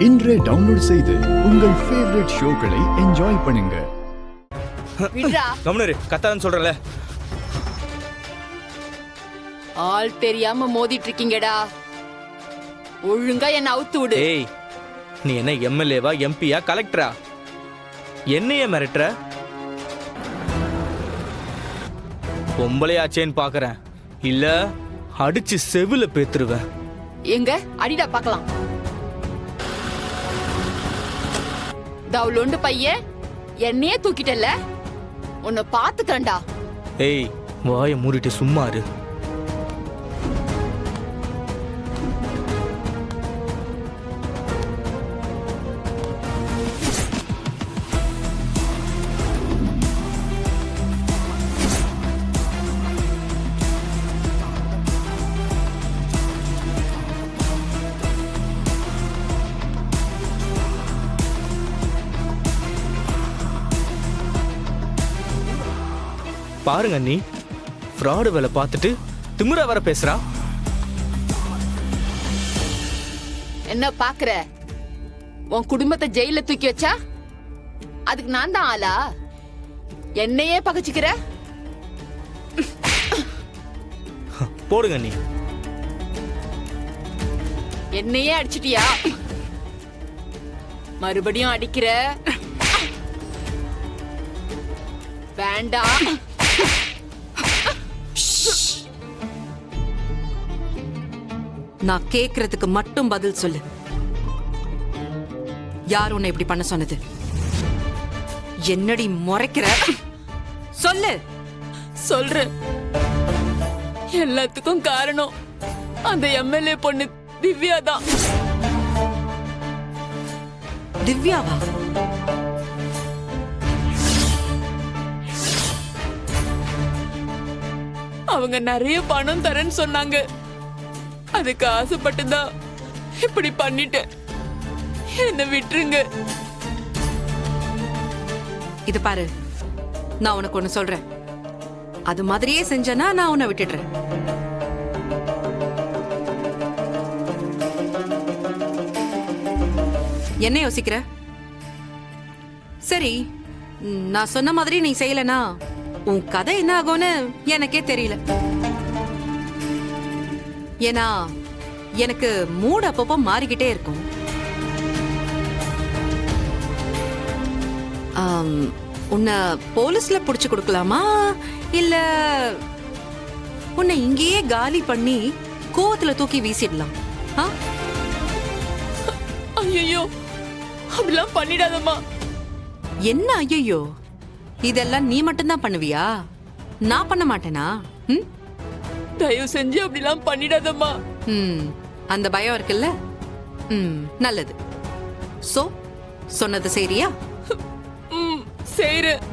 இன்றே டவுன்லோட் செய்து உங்கள் ஃபேவரட் ஷோக்களை என்ஜாய் பண்ணுங்க. கம்னரு கத்தான்னு சொல்றல. ஆள் தெரியாம மோதிட்டு இருக்கீங்கடா. ஒழுங்கா என்ன அவுத்து விடு. ஏய், நீ என்ன எம்எல்ஏவா எம்பியா கலெக்டரா? என்னைய மிரட்டுற? பொம்பளையாச்சேன்னு பாக்குறேன், இல்ல அடிச்சு செவில பேத்துருவேன். எங்க அடிடா பாக்கலாம். தவுலோண்டு பையன் என்னையே தூக்கிட்டல, உன்னை பாத்துக்கறேன்டா. ஏய், வாயை மூடிட்டு சும்மா இரு. பாருங்க நீ ஃப்ராடு வேலை பார்த்துட்டு திமிரா வர பேசுறா. என்ன பாக்குற? உன் குடும்பத்தை ஜெயில தூக்கி வச்சா அதுக்கு நான் தான் ஆளா? என்னையே பகச்சிக்கிற? போடுங்க நீ. என்னையே அடிச்சிட்டியா? மறுபடியும் அடிக்கிற? வேண்டாம். நான் கேக்குறதுக்கு மட்டும் பதில் சொல்லு. யார் உன்னை இப்படி பண்ண சொன்னது? என்னடி முறைக்கிற? சொல்லு. சொல்றேன். எல்லாத்துக்கும் காரணம் அந்த எம்எல்ஏ பொண்ணு திவ்யா தான். திவ்யாவா? அவங்க நிறைய பணம் தரேன்னு சொன்னாங்க. அதுக்கு ஆசைப்பட்டுதான் இப்படி பண்ணிட்டேன். என்ன விட்டுருங்க. இது பாரு, நான் உனக்கு ஒண்ணு சொல்றேன். அது மாதிரியே செஞ்சனா நான் உன்னை விட்டுடுறேன். என்ன யோசிக்கிற? சரி, நான் சொன்ன மாதிரி நீ செய்யலனா உன் கதை என்ன ஆகும்னு எனக்கே தெரியல. ஏன்னா எனக்கு மூட் அப்பப்போ மாறிக்கிட்டே இருக்கும். உன்னை போலீஸ்ல புடிச்சு கொடுக்கலாமா, இல்ல உன்னை இங்கேயே காலி பண்ணி கோவத்துல தூக்கி வீசிடலாம்? ஐயோ, அப்படிலாம் பண்ணிடாதம்மா. என்ன ஐயோ? இதெல்லாம் நீ மட்டும்தான் பண்ணுவியா? நான் பண்ண மாட்டேனா? தயவு செஞ்சு அப்படிலாம் பண்ணிடாதம்மா. அந்த பயம் இருக்குல்ல? நல்லது. சோ சொன்னது சரியா? செய்றேன்.